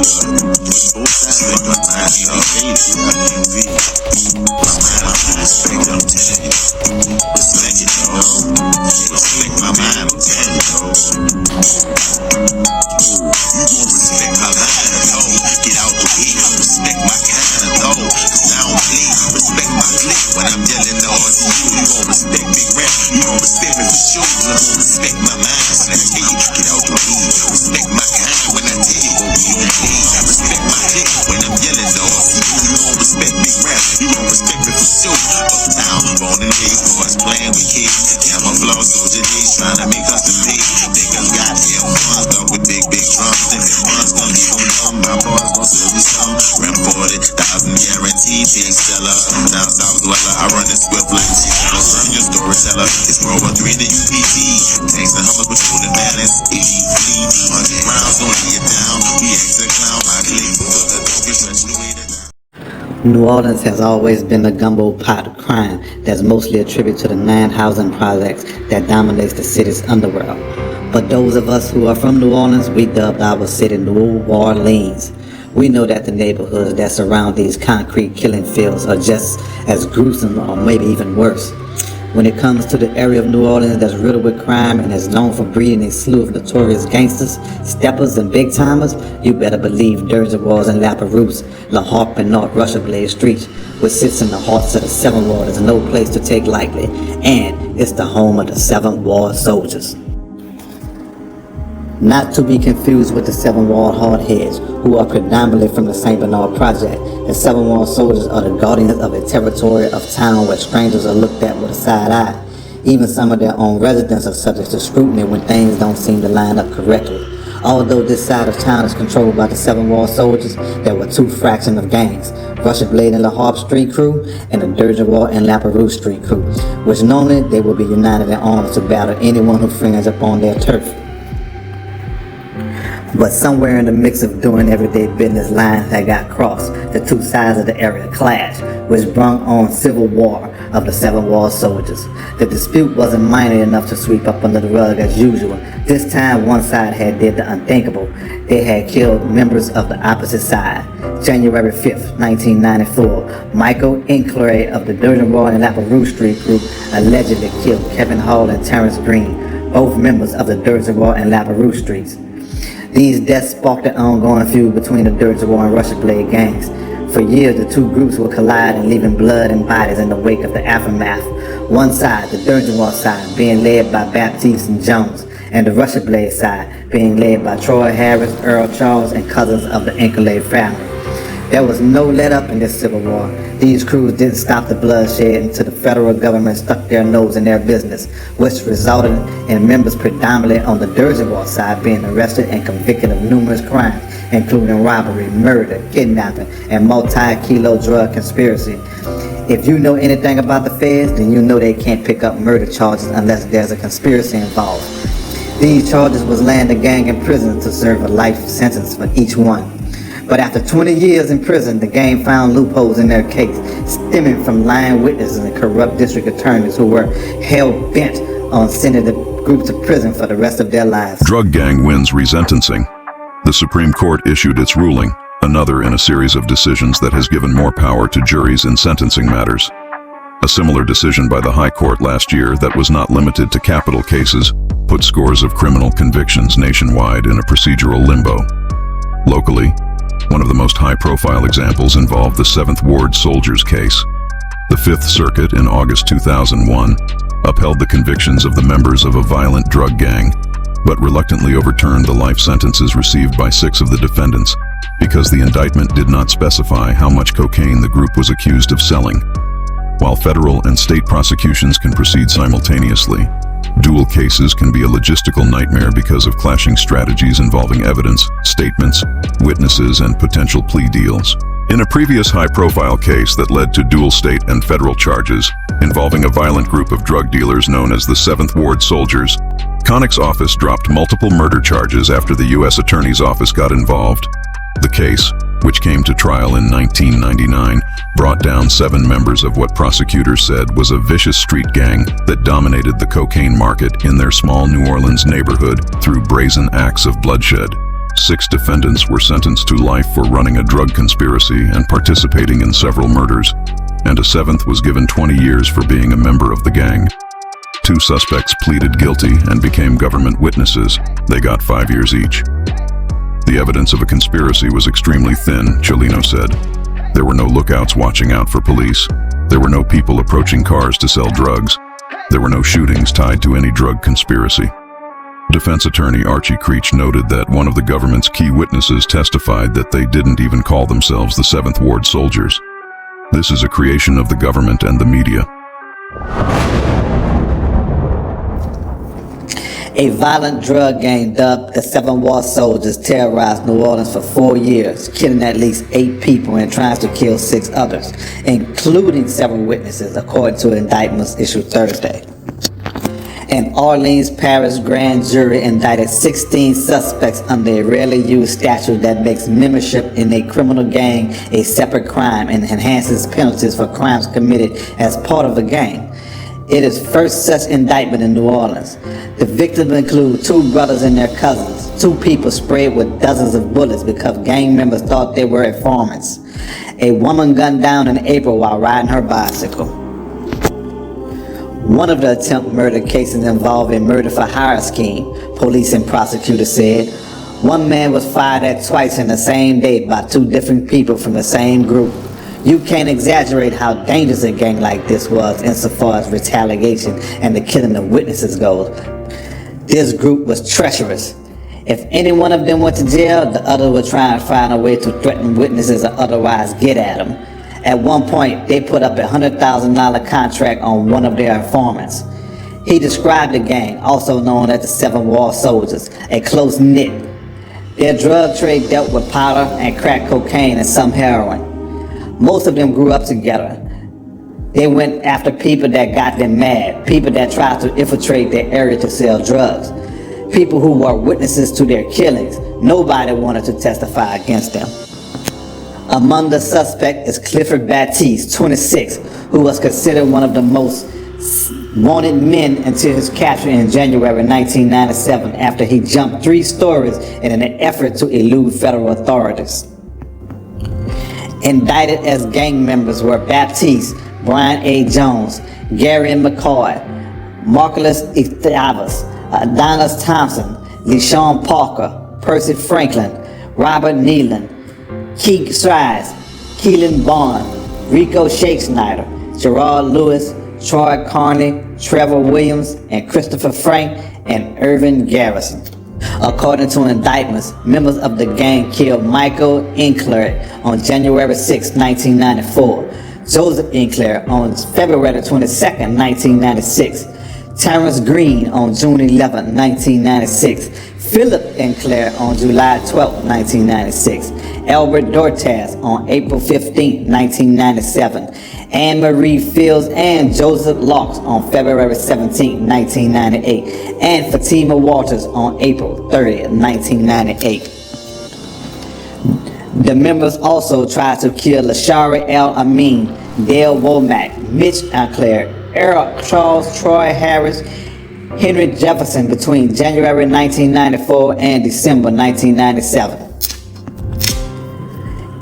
both sides of my mind, you know, respect, I'm telling you. Respect it, though. Respect my mind, I'm telling you, though. You gon' respect my mind, though. Get out the way, respect my kind, though. Cause I don't play, respect my clique. When I'm yelling the RCU, you gon' respect Big Rap. You gon' respect me for sure. You gon' respect my mind. When I tell you, get out the way, respect my kind. When I tell you, go be on play, respect my clique. When I'm yelling the RCU, you gon' respect Big Rap. You gon' respect me for sure. Uptown, born and raised, boys playing with kids. Yeah, I'm a floor soldier, trying to make us the pay. Niggas got M1s up with big drums. Them M1s gon' get on dumb. My boys gon' sell me some. Ram 40,000 guaranteed. Big seller. Down south dweller. I run the swift like Chicago. From your storyteller. It's World War 3 to UPG. Tanks and Hummers patrolling balance. 80 fleet. 100 rounds gon' lay it down. We exit clown. My clique. So the dog is stretching the way to down. New Orleans has always been a gumbo pot of crime that's mostly attributed to the 9 housing projects that dominates the city's underworld. But those of us who are from New Orleans, we dubbed our city New Orleans. We know that the neighborhoods that surround these concrete killing fields are just as gruesome or maybe even worse. When it comes to the area of New Orleans that's riddled with crime and is known for breeding a slew of notorious gangsters, steppers, and big timers, you better believe Dirty Walls and Laperouse, La Harpe and North Russia Blade Street, which sits in the hearts of the Seventh Ward, is no place to take lightly, and it's the home of the Seventh Ward soldiers. Not to be confused with the Seventh Ward hardheads, who are predominantly from the St. Bernard Project. The Seventh Ward soldiers are the guardians of a territory of town where strangers are looked at with a side eye. Even some of their own residents are subject to scrutiny when things don't seem to line up correctly. Although this side of town is controlled by the Seventh Ward soldiers, there were 2 fractions of gangs, Russia Blade and La Harpe Street Crew, and the Dirty Ward and Laperouse Street Crew, which normally they will be united in arms to battle anyone who fringes upon their turf. But somewhere in the mix of doing everyday business, lines had got crossed. The 2 sides of the area clashed, which brought on civil war of the Seventh Ward soldiers. The dispute wasn't minor enough to sweep up under the rug as usual. This time, one side had did the unthinkable. They had killed members of the opposite side. January 5th, 1994, Michael Inclery of the Dirty Ward and Laperouse Street Group allegedly killed Kevin Hall and Terrence Green, both members of the Dirty Ward and Laperouse Streets. These deaths sparked an ongoing feud between the Dirty Ward and Russia Blade gangs. For years, the 2 groups would collide and leaving blood and bodies in the wake of the aftermath. One side, the Dirty Ward side, being led by Baptiste and Jones, and the Russia Blade side, being led by Troy Harris, Earl Charles, and cousins of the Inclery family. There was no let-up in this civil war. These crews didn't stop the bloodshed until the federal government stuck their nose in their business, which resulted in members predominantly on the Dirty Ward side being arrested and convicted of numerous crimes, including robbery, murder, kidnapping, and multi-kilo drug conspiracy. If you know anything about the feds, then you know they can't pick up murder charges unless there's a conspiracy involved. These charges was land the gang in prison to serve a life sentence for each one. But after 20 years in prison, the gang found loopholes in their case, stemming from lying witnesses and corrupt district attorneys who were hell-bent on sending the group to prison for the rest of their lives. Drug gang wins resentencing. The Supreme Court issued its ruling, another in a series of decisions that has given more power to juries in sentencing matters. A similar decision by the High Court last year that was not limited to capital cases put scores of criminal convictions nationwide in a procedural limbo. Locally, one of the most high-profile examples involved the 7th Ward Soldierz case. The 5th Circuit in August 2001 upheld the convictions of the members of a violent drug gang, but reluctantly overturned the life sentences received by 6 of the defendants because the indictment did not specify how much cocaine the group was accused of selling. While federal and state prosecutions can proceed simultaneously, dual cases can be a logistical nightmare because of clashing strategies involving evidence, statements, witnesses, and potential plea deals. In a previous high-profile case that led to dual state and federal charges involving a violent group of drug dealers known as the 7th Ward Soldierz, Connick's office dropped multiple murder charges after the U.S. Attorney's Office got involved. The case, which came to trial in 1999, brought down 7 members of what prosecutors said was a vicious street gang that dominated the cocaine market in their small New Orleans neighborhood through brazen acts of bloodshed. 6 defendants were sentenced to life for running a drug conspiracy and participating in several murders, and a 7th was given 20 years for being a member of the gang. 2 suspects pleaded guilty and became government witnesses. They got 5 years each. The evidence of a conspiracy was extremely thin, Chelino said. There were no lookouts watching out for police. There were no people approaching cars to sell drugs. There were no shootings tied to any drug conspiracy. Defense attorney Archie Creech noted that one of the government's key witnesses testified that they didn't even call themselves the 7th Ward Soldierz. This is a creation of the government and the media. A violent drug gang dubbed the 7th Ward Soldierz terrorized New Orleans for 4 years, killing at least 8 people and trying to kill 6 others, including several witnesses, according to indictments issued Thursday. An Orleans Parish grand jury indicted 16 suspects under a rarely used statute that makes membership in a criminal gang a separate crime and enhances penalties for crimes committed as part of a gang. It is first such indictment in New Orleans. The victims include 2 brothers and their cousins, 2 people sprayed with dozens of bullets because gang members thought they were informants. A woman gunned down in April while riding her bicycle. One of the attempt murder cases involved a murder for hire scheme, police and prosecutors said. One man was fired at twice in the same day by 2 different people from the same group. You can't exaggerate how dangerous a gang like this was insofar as retaliation and the killing of witnesses goes. This group was treacherous. If any one of them went to jail, the other would try and find a way to threaten witnesses or otherwise get at them. At one point, they put up a $100,000 contract on one of their informants. He described the gang, also known as the 7th Ward Soldierz, a close-knit. Their drug trade dealt with powder and crack cocaine and some heroin. Most of them grew up together. They went after people that got them mad, people that tried to infiltrate their area to sell drugs, people who were witnesses to their killings. Nobody wanted to testify against them. Among the suspects is Clifford Baptiste, 26, who was considered one of the most wanted men until his capture in January 1997 after he jumped 3 stories in an effort to elude federal authorities. Indicted as gang members were Baptiste, Brian A. Jones, Gary McCoy, Marcellus Estavas, Adonis Thompson, LeSean Parker, Percy Franklin, Robert Nealon, Keith Strides, Keelan Bond, Rico Shakespeare, Gerard Lewis, Troy Carney, Trevor Williams, and Christopher Frank, and Irvin Garrison. According to indictments, members of the gang killed Michael Enclair on January 6, 1994, Joseph Enclair on February 22, 1996, Terrence Green on June 11, 1996, Philip Enclair on July 12, 1996, Albert Dortaz on April 15, 1997, Anne Marie Fields and Joseph Locks on February 17, 1998, and Fatima Walters on April 30, 1998. The members also tried to kill Lashari El Amin, Dale Womack, Mitch Enclair, Eric Charles, Troy Harris, Henry Jefferson between January 1994 and December 1997.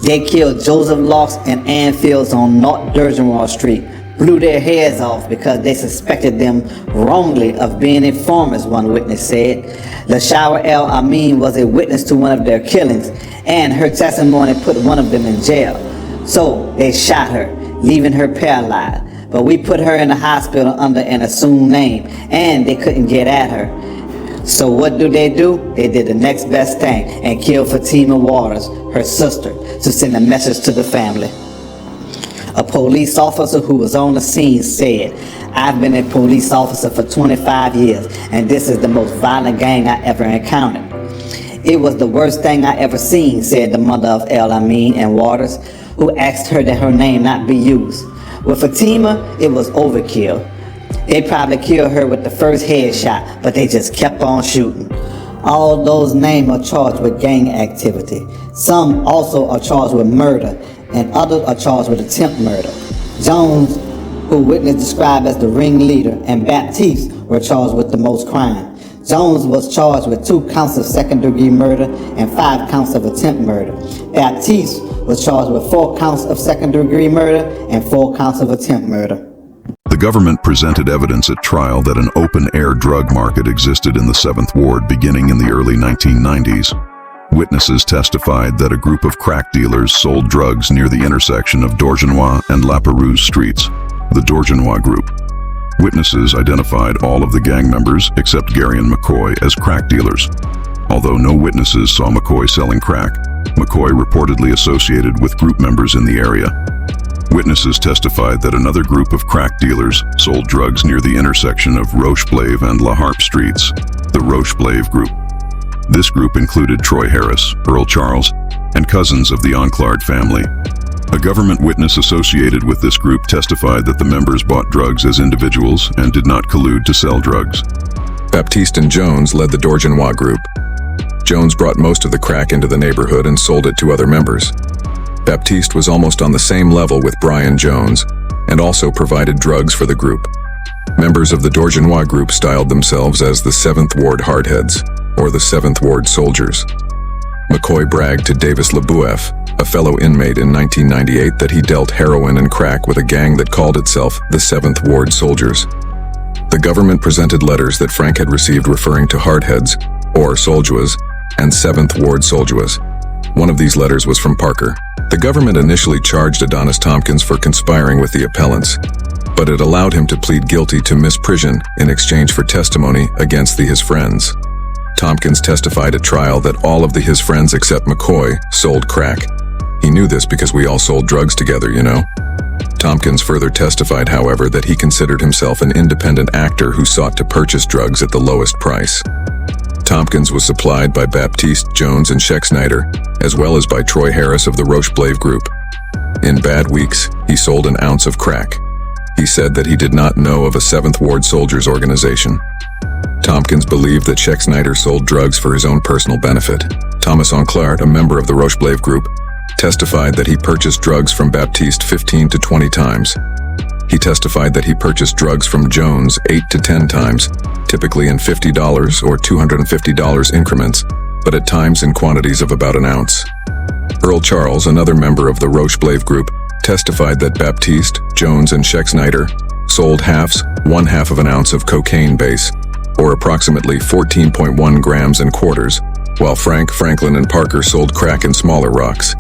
They killed Joseph Locks and Ann Fields on North Durgenwall Street, blew their heads off because they suspected them wrongly of being informers, one witness said. Lashara El Amin was a witness to one of their killings, and her testimony put one of them in jail. So they shot her, leaving her paralyzed. But we put her in the hospital under an assumed name, and they couldn't get at her. So what do? They did the next best thing and killed Fatima Waters, her sister, to send a message to the family. A police officer who was on the scene said, "I've been a police officer for 25 years, and this is the most violent gang I ever encountered. It was the worst thing I ever seen," said the mother of El Amin and Waters, who asked her that her name not be used. With Fatima, it was overkill. They probably killed her with the first headshot, but they just kept on shooting. All those names are charged with gang activity. Some also are charged with murder, and others are charged with attempt murder. Jones, who witness described as the ringleader, and Baptiste were charged with the most crime. Jones was charged with 2 counts of second-degree murder and 5 counts of attempt murder. Baptiste was charged with 4 counts of second-degree murder and 4 counts of attempt murder. The government presented evidence at trial that an open-air drug market existed in the 7th Ward beginning in the early 1990s. Witnesses testified that a group of crack dealers sold drugs near the intersection of Dorgenois and La Perouse streets, the Dorgenois group. Witnesses identified all of the gang members except Gary and McCoy as crack dealers. Although no witnesses saw McCoy selling crack, McCoy reportedly associated with group members in the area. Witnesses testified that another group of crack dealers sold drugs near the intersection of Rocheblave and La Harpe streets, the Rocheblave group. This group included Troy Harris, Earl Charles, and cousins of the Enclard family. A government witness associated with this group testified that the members bought drugs as individuals and did not collude to sell drugs. Baptiste and Jones led the Dorgenois group. Jones brought most of the crack into the neighborhood and sold it to other members. Baptiste was almost on the same level with Brian Jones and also provided drugs for the group. Members of the Dorgenois group styled themselves as the 7th Ward Hardheads, or the 7th Ward Soldiers. McCoy bragged to Davis LeBouef, a fellow inmate in 1998, that he dealt heroin and crack with a gang that called itself the 7th Ward Soldiers. The government presented letters that Frank had received referring to Hardheads, or Soldierz, and 7th Ward Soldierz. One of these letters was from Parker. The government initially charged Adonis Tompkins for conspiring with the appellants, but it allowed him to plead guilty to misprision in exchange for testimony against his friends. Tompkins testified at trial that all of his friends except McCoy sold crack. He knew this because we all sold drugs together, you know. Tompkins further testified, however, that he considered himself an independent actor who sought to purchase drugs at the lowest price. Tompkins was supplied by Baptiste, Jones, and Sheck Snyder, as well as by Troy Harris of the Rocheblave group. In bad weeks, he sold an ounce of crack. He said that he did not know of a 7th Ward Soldiers organization. Tompkins believed that Sheck Snyder sold drugs for his own personal benefit. Thomas Enclard, a member of the Rocheblave group, testified that he purchased drugs from Baptiste 15 to 20 times. He testified that he purchased drugs from Jones 8 to 10 times, typically in $50 or $250 increments, but at times in quantities of about an ounce. Earl Charles, another member of the Rocheblave group, testified that Baptiste, Jones, and Sheck Snyder sold halves, 1/2 of an ounce of cocaine base, or approximately 14.1 grams and quarters, while Frank, Franklin, and Parker sold crack in smaller rocks.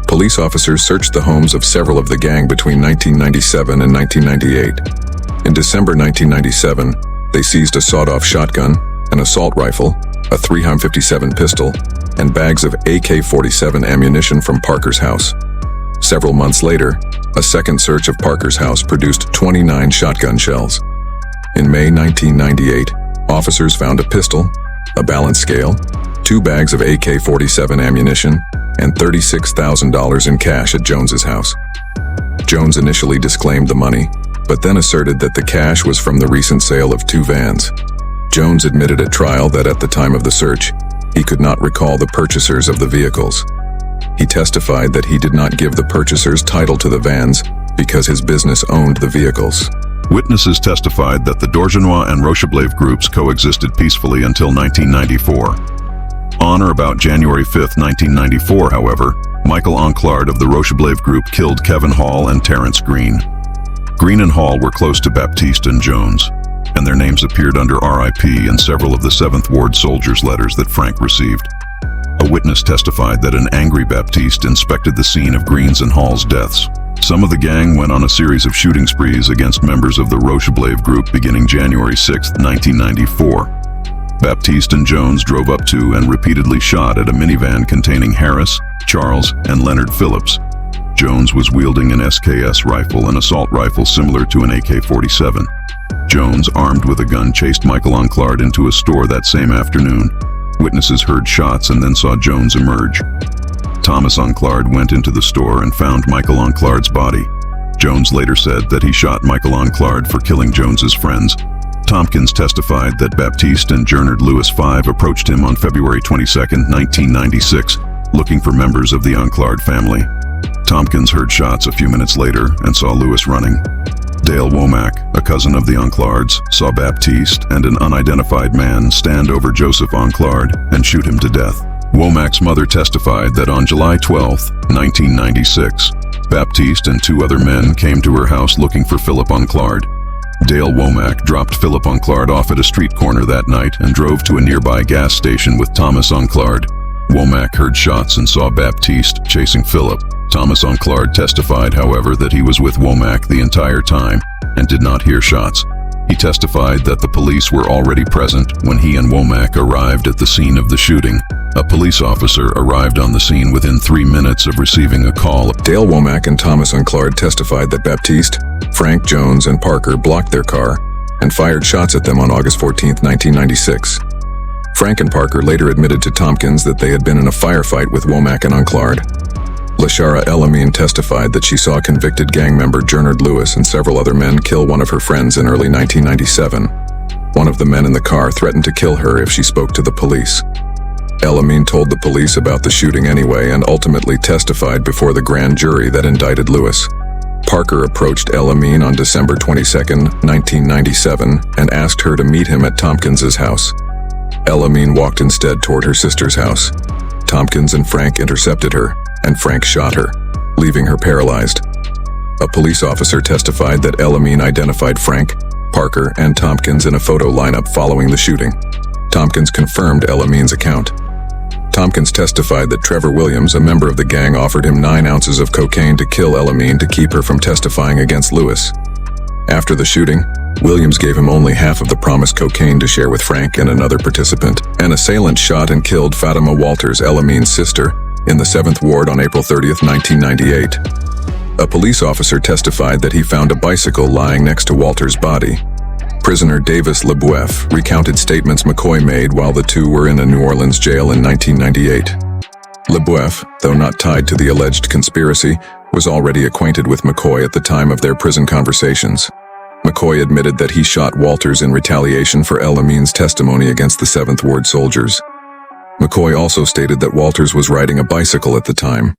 Police officers searched the homes of several of the gang between 1997 and 1998. In December 1997, they seized a sawed-off shotgun, an assault rifle, a 357 pistol, and bags of AK-47 ammunition from Parker's house. Several months later, a second search of Parker's house produced 29 shotgun shells. In May 1998, officers found a pistol, a balance scale, 2 bags of AK-47 ammunition, and $36,000 in cash at Jones's house. Jones initially disclaimed the money, but then asserted that the cash was from the recent sale of 2 vans. Jones admitted at trial that at the time of the search, he could not recall the purchasers of the vehicles. He testified that he did not give the purchasers title to the vans because his business owned the vehicles. Witnesses testified that the Dorgenois and Rocheblave groups coexisted peacefully until 1994. On or about January 5, 1994, however, Michael Enclard of the Rocheblave group killed Kevin Hall and Terrence Green. Green and Hall were close to Baptiste and Jones, and their names appeared under RIP in several of the 7th Ward Soldiers' letters that Frank received. A witness testified that an angry Baptiste inspected the scene of Green's and Hall's deaths. Some of the gang went on a series of shooting sprees against members of the Rocheblave group beginning January 6, 1994. Baptiste and Jones drove up to and repeatedly shot at a minivan containing Harris, Charles, and Leonard Phillips. Jones was wielding an SKS rifle, an assault rifle similar to an AK-47. Jones, armed with a gun, chased Michael Enclard into a store that same afternoon. Witnesses heard shots and then saw Jones emerge. Thomas Enclard went into the store and found Michael Enclard's body. Jones later said that he shot Michael Enclard for killing Jones's friends. Tompkins testified that Baptiste and Gernard Lewis V approached him on February 22, 1996, looking for members of the Enclard family. Tompkins heard shots a few minutes later and saw Lewis running. Dale Womack, a cousin of the Enclards, saw Baptiste and an unidentified man stand over Joseph Enclard and shoot him to death. Womack's mother testified that on July 12, 1996, Baptiste and 2 other men came to her house looking for Philip Enclard. Dale Womack dropped Philip Enclard off at a street corner that night and drove to a nearby gas station with Thomas Enclard. Womack heard shots and saw Baptiste chasing Philip. Thomas Enclard testified, however, that he was with Womack the entire time and did not hear shots. He testified that the police were already present when he and Womack arrived at the scene of the shooting. A police officer arrived on the scene within 3 minutes of receiving a call. Dale Womack and Thomas Enclard testified that Baptiste, Frank, Jones, and Parker blocked their car and fired shots at them on August 14, 1996. Frank and Parker later admitted to Tompkins that they had been in a firefight with Womack and Enclard. Lashara El-Amin testified that she saw convicted gang member Gernard Lewis and several other men kill one of her friends in early 1997. One of the men in the car threatened to kill her if she spoke to the police. El-Amin told the police about the shooting anyway and ultimately testified before the grand jury that indicted Lewis. Parker approached El-Amin on December 22, 1997, and asked her to meet him at Tompkins's house. El-Amin walked instead toward her sister's house. Tompkins and Frank intercepted her, and Frank shot her, leaving her paralyzed. A police officer testified that El-Amin identified Frank, Parker, and Tompkins in a photo lineup following the shooting. Tompkins confirmed El-Amin's account. Tompkins testified that Trevor Williams, a member of the gang, offered him 9 ounces of cocaine to kill El-Amin to keep her from testifying against Lewis. After the shooting, Williams gave him only half of the promised cocaine to share with Frank and another participant. An assailant shot and killed Fatima Walters, El-Amin's sister, in the 7th Ward on April 30, 1998. A police officer testified that he found a bicycle lying next to Walters' body. Prisoner Davis LeBoeuf recounted statements McCoy made while the two were in a New Orleans jail in 1998. LeBoeuf, though not tied to the alleged conspiracy, was already acquainted with McCoy at the time of their prison conversations. McCoy admitted that he shot Walters in retaliation for El-Amin's testimony against the 7th Ward soldiers. McCoy also stated that Walters was riding a bicycle at the time.